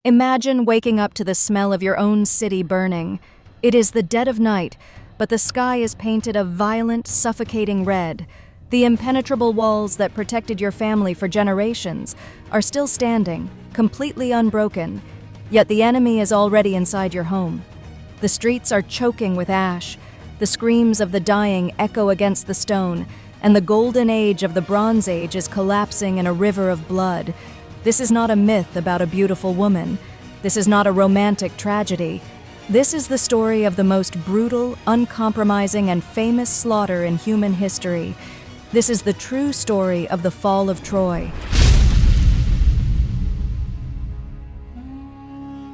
Imagine waking up to the smell of your own city burning. It is the dead of night, but the sky is painted a violent, suffocating red. The impenetrable walls that protected your family for generations are still standing, completely unbroken, yet the enemy is already inside your home. The streets are choking with ash, the screams of the dying echo against the stone, and the golden age of the Bronze Age is collapsing in a river of blood. This is not a myth about a beautiful woman. This is not a romantic tragedy. This is the story of the most brutal, uncompromising, and famous slaughter in human history. This is the true story of the fall of Troy.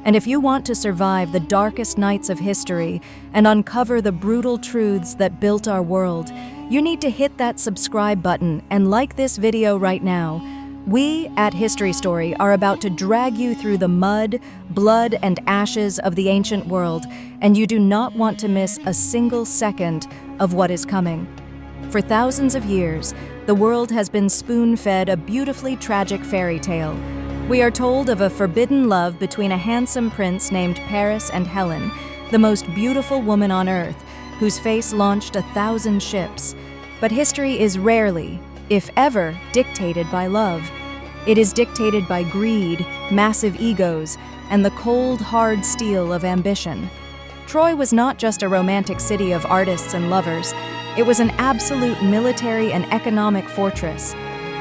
And if you want to survive the darkest nights of history and uncover the brutal truths that built our world, you need to hit that subscribe button and like this video right now. We, at History Story, are about to drag you through the mud, blood, and ashes of the ancient world, and you do not want to miss a single second of what is coming. For thousands of years, the world has been spoon-fed a beautifully tragic fairy tale. We are told of a forbidden love between a handsome prince named Paris and Helen, the most beautiful woman on earth, whose face launched 1,000 ships. But history is rarely, if ever, dictated by love. It is dictated by greed, massive egos, and the cold, hard steel of ambition. Troy was not just a romantic city of artists and lovers. It was an absolute military and economic fortress.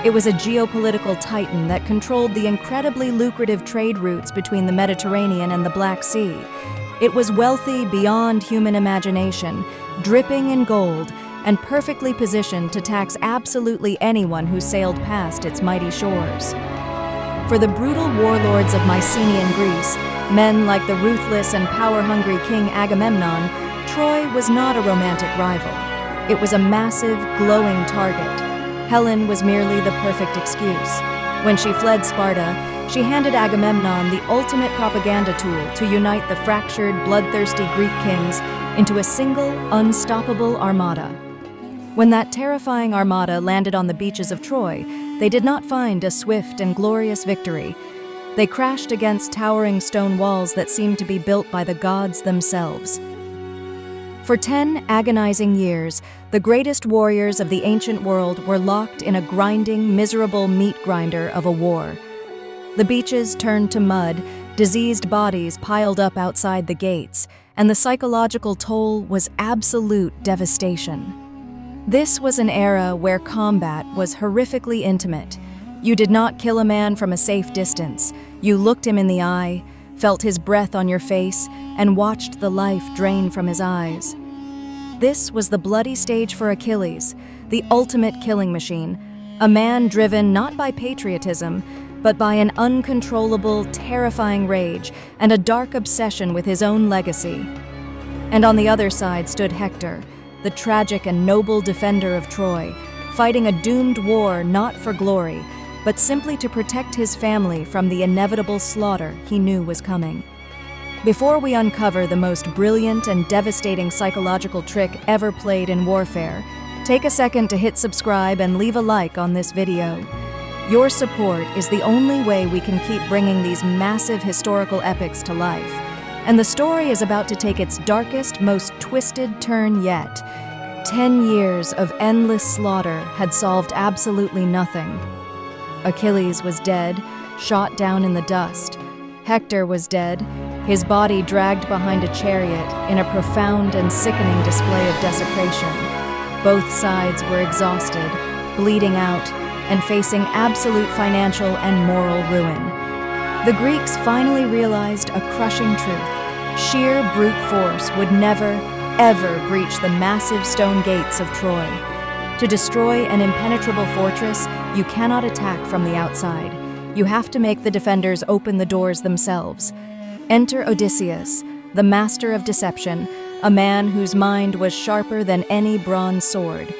It was a geopolitical titan that controlled the incredibly lucrative trade routes between the Mediterranean and the Black Sea. It was wealthy beyond human imagination, dripping in gold, and perfectly positioned to tax absolutely anyone who sailed past its mighty shores. For the brutal warlords of Mycenaean Greece, men like the ruthless and power-hungry King Agamemnon, Troy was not a romantic rival. It was a massive, glowing target. Helen was merely the perfect excuse. When she fled Sparta, she handed Agamemnon the ultimate propaganda tool to unite the fractured, bloodthirsty Greek kings into a single, unstoppable armada. When that terrifying armada landed on the beaches of Troy, they did not find a swift and glorious victory. They crashed against towering stone walls that seemed to be built by the gods themselves. For 10 agonizing years, the greatest warriors of the ancient world were locked in a grinding, miserable meat grinder of a war. The beaches turned to mud, diseased bodies piled up outside the gates, and the psychological toll was absolute devastation. This was an era where combat was horrifically intimate. You did not kill a man from a safe distance. You looked him in the eye, felt his breath on your face, and watched the life drain from his eyes. This was the bloody stage for Achilles, the ultimate killing machine, a man driven not by patriotism, but by an uncontrollable, terrifying rage and a dark obsession with his own legacy. And on the other side stood Hector, the tragic and noble defender of Troy, fighting a doomed war not for glory, but simply to protect his family from the inevitable slaughter he knew was coming. Before we uncover the most brilliant and devastating psychological trick ever played in warfare, take a second to hit subscribe and leave a like on this video. Your support is the only way we can keep bringing these massive historical epics to life. And the story is about to take its darkest, most twisted turn yet. 10 years of endless slaughter had solved absolutely nothing. Achilles was dead, shot down in the dust. Hector was dead, his body dragged behind a chariot in a profound and sickening display of desecration. Both sides were exhausted, bleeding out, and facing absolute financial and moral ruin. The Greeks finally realized a crushing truth. Sheer brute force would never, ever breach the massive stone gates of Troy. To destroy an impenetrable fortress, you cannot attack from the outside. You have to make the defenders open the doors themselves. Enter Odysseus, the master of deception, a man whose mind was sharper than any bronze sword.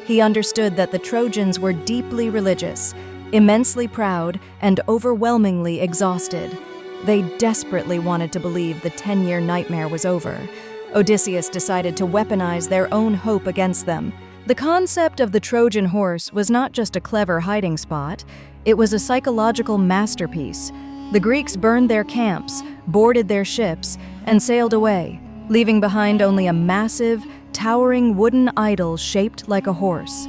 He understood that the Trojans were deeply religious, immensely proud, and overwhelmingly exhausted. They desperately wanted to believe the 10-year nightmare was over. Odysseus decided to weaponize their own hope against them. The concept of the Trojan horse was not just a clever hiding spot, it was a psychological masterpiece. The Greeks burned their camps, boarded their ships, and sailed away, leaving behind only a massive, towering wooden idol shaped like a horse.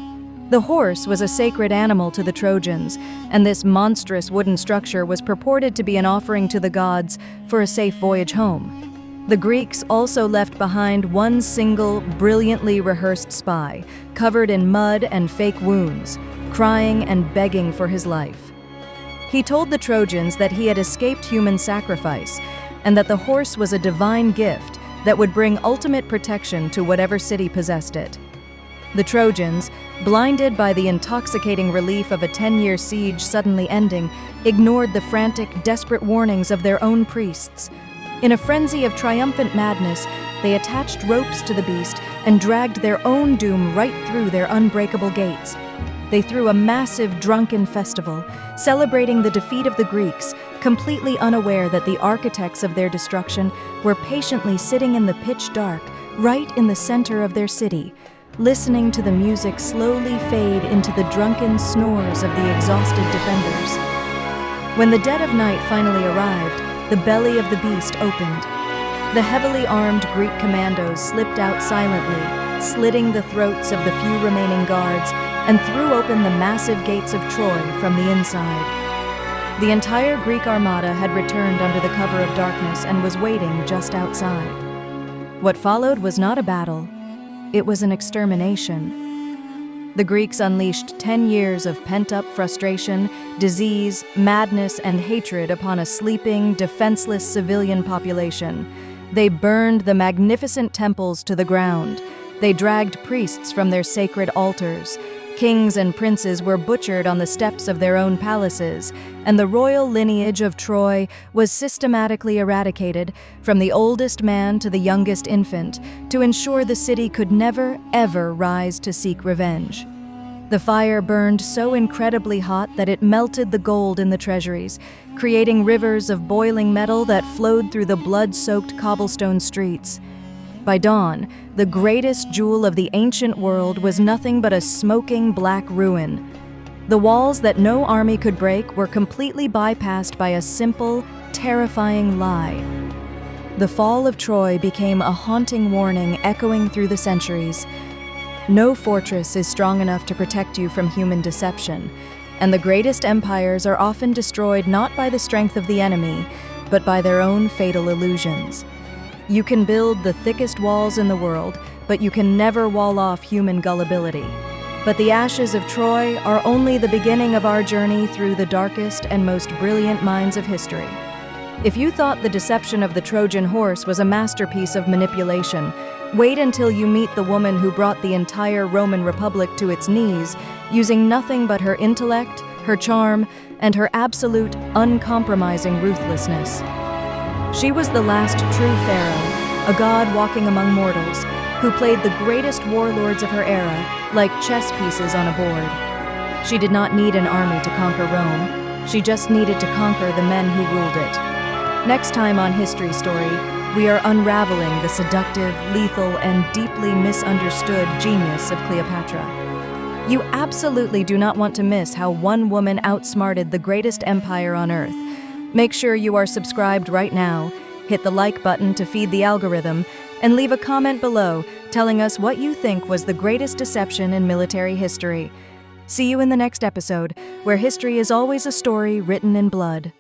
The horse was a sacred animal to the Trojans, and this monstrous wooden structure was purported to be an offering to the gods for a safe voyage home. The Greeks also left behind one single, brilliantly rehearsed spy, covered in mud and fake wounds, crying and begging for his life. He told the Trojans that he had escaped human sacrifice, and that the horse was a divine gift that would bring ultimate protection to whatever city possessed it. The Trojans, blinded by the intoxicating relief of a 10-year siege suddenly ending, ignored the frantic, desperate warnings of their own priests. In a frenzy of triumphant madness, they attached ropes to the beast and dragged their own doom right through their unbreakable gates. They threw a massive drunken festival, celebrating the defeat of the Greeks, completely unaware that the architects of their destruction were patiently sitting in the pitch dark, right in the center of their city, listening to the music slowly fade into the drunken snores of the exhausted defenders. When the dead of night finally arrived, the belly of the beast opened. The heavily armed Greek commandos slipped out silently, slitting the throats of the few remaining guards, and threw open the massive gates of Troy from the inside. The entire Greek armada had returned under the cover of darkness and was waiting just outside. What followed was not a battle. It was an extermination. The Greeks unleashed 10 years of pent-up frustration, disease, madness, and hatred upon a sleeping, defenseless civilian population. They burned the magnificent temples to the ground. They dragged priests from their sacred altars. Kings and princes were butchered on the steps of their own palaces, and the royal lineage of Troy was systematically eradicated, from the oldest man to the youngest infant, to ensure the city could never, ever rise to seek revenge. The fire burned so incredibly hot that it melted the gold in the treasuries, creating rivers of boiling metal that flowed through the blood-soaked cobblestone streets. By dawn, the greatest jewel of the ancient world was nothing but a smoking black ruin. The walls that no army could break were completely bypassed by a simple, terrifying lie. The fall of Troy became a haunting warning echoing through the centuries. No fortress is strong enough to protect you from human deception, and the greatest empires are often destroyed not by the strength of the enemy, but by their own fatal illusions. You can build the thickest walls in the world, but you can never wall off human gullibility. But the ashes of Troy are only the beginning of our journey through the darkest and most brilliant minds of history. If you thought the deception of the Trojan horse was a masterpiece of manipulation, wait until you meet the woman who brought the entire Roman Republic to its knees, using nothing but her intellect, her charm, and her absolute, uncompromising ruthlessness. She was the last true pharaoh, a god walking among mortals, who played the greatest warlords of her era like chess pieces on a board. She did not need an army to conquer Rome. She just needed to conquer the men who ruled it. Next time on History Story, we are unraveling the seductive, lethal, and deeply misunderstood genius of Cleopatra. You absolutely do not want to miss how one woman outsmarted the greatest empire on Earth. Make sure you are subscribed right now, hit the like button to feed the algorithm, and leave a comment below telling us what you think was the greatest deception in military history. See you in the next episode, where history is always a story written in blood.